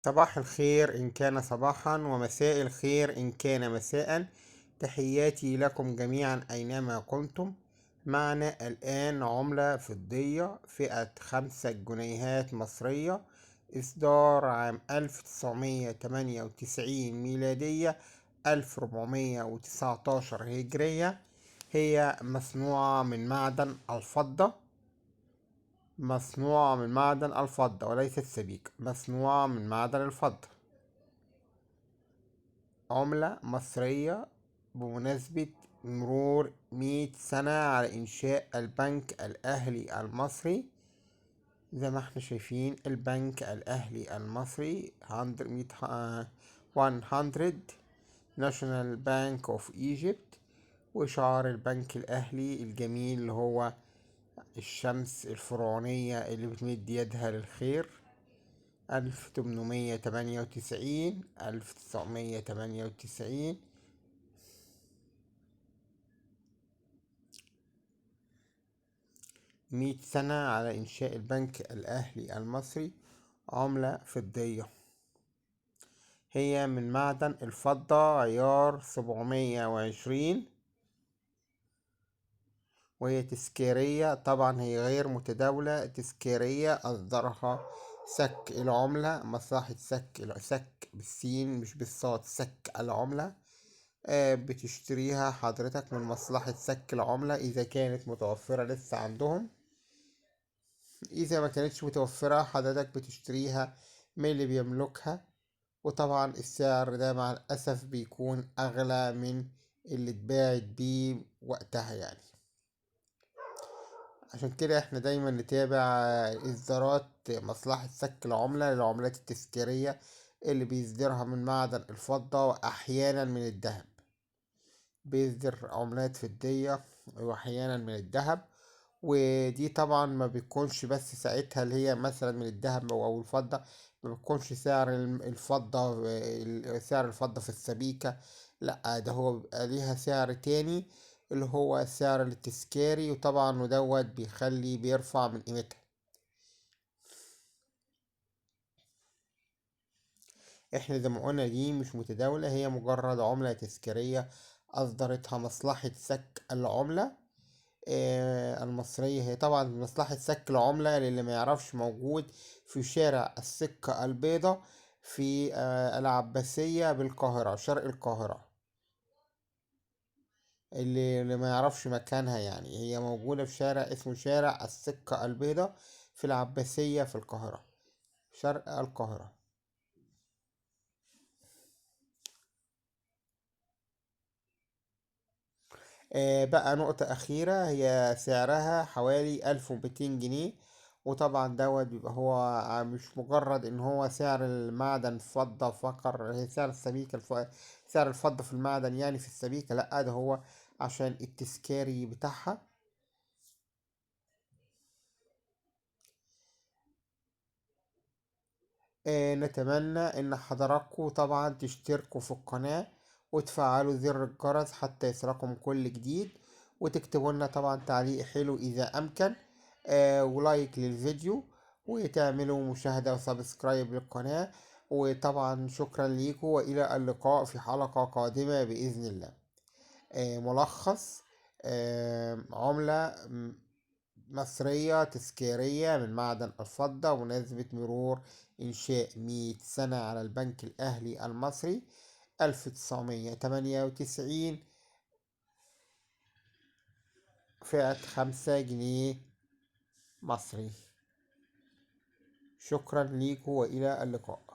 صباح الخير إن كان صباحا، ومساء الخير إن كان مساء. تحياتي لكم جميعا أينما كنتم. معنا الآن عملة فضية فئة 5 جنيهات مصرية، إصدار عام 1998 ميلادية، 1419 هجرية. هي مصنوعة من معدن الفضة، مصنوعة من معدن الفضة وليس السبيك، مصنوعة من معدن الفضة. عملة مصرية بمناسبة مرور 100 سنة على إنشاء البنك الأهلي المصري. زي ما احنا شايفين البنك الأهلي المصري 100 National Bank of Egypt. وشعار البنك الأهلي الجميل اللي هو الشمس الفرعونية اللي بتمد يدها للخير. 1898 1998. 100 سنة على إنشاء البنك الأهلي المصري. عملة فضية، هي من معدن الفضة عيار 720، وهي تذكارية. طبعا هي غير متداولة، تذكارية أصدرها سك العملة، مصلحة سك بالسين مش بالصاد، سك العملة. بتشتريها حضرتك من مصلحة سك العملة إذا كانت متوفرة لسه عندهم. إذا ما كانتش متوفرة حضرتك بتشتريها من اللي بيملكها. وطبعا السعر ده مع الأسف بيكون أغلى من اللي اتباعت بيه وقتها يعني. عشان كده احنا دايما نتابع إصدارات مصلحة سك العملة للعملات التذكارية اللي بيصدرها من معدن الفضة وأحيانا من الذهب. بيصدر عملات فضية وأحيانا من الذهب. ودي طبعا ما بيكونش بس ساعتها اللي هي مثلا من الذهب أو الفضة، ما بيكونش سعر الفضة، سعر الفضة في السبيكة. لأ، ده هو بيبقى ليها سعر تاني اللي هو السعر التذكاري، وطبعا ودوت بيرفع من قيمتها. احنا زي ما قلنا دي مش متداولة، هي مجرد عملة تذكارية أصدرتها مصلحة سك العملة المصرية. هي طبعا مصلحة سك العملة للي ما يعرفش موجود في شارع السكة البيضاء في العباسية بالقاهرة، شرق القاهرة. اللي ما يعرفش مكانها يعني، هي موجودة في شارع اسمه شارع السكة البيضاء في العباسية في القاهرة، شرق القاهرة. بقى نقطة أخيرة، هي سعرها حوالي 1200 جنيه. وطبعا دوت بيبقى هو مش مجرد إن هو سعر المعدن فضة فقط، هي سعر السبيكة سعر الفضة في المعدن يعني في السبيكة، لأ ده هو عشان التذكاري بتاعها. نتمنى إن حضراتكم طبعا تشتركوا في القناة وتفعلوا زر الجرس حتى يصلكم كل جديد، وتكتبوا لنا طبعا تعليق حلو إذا أمكن، ولايك للفيديو، وتعملوا مشاهدة وسبسكرايب للقناة. وطبعا شكرا ليكم، وإلى اللقاء في حلقة قادمة بإذن الله. ملخص: عملة مصرية تذكارية من معدن الفضة بمناسبة مرور إنشاء 100 سنة على البنك الأهلي المصري 1998. فئة 5 جنيه مصري. شكرا ليكم وإلى اللقاء.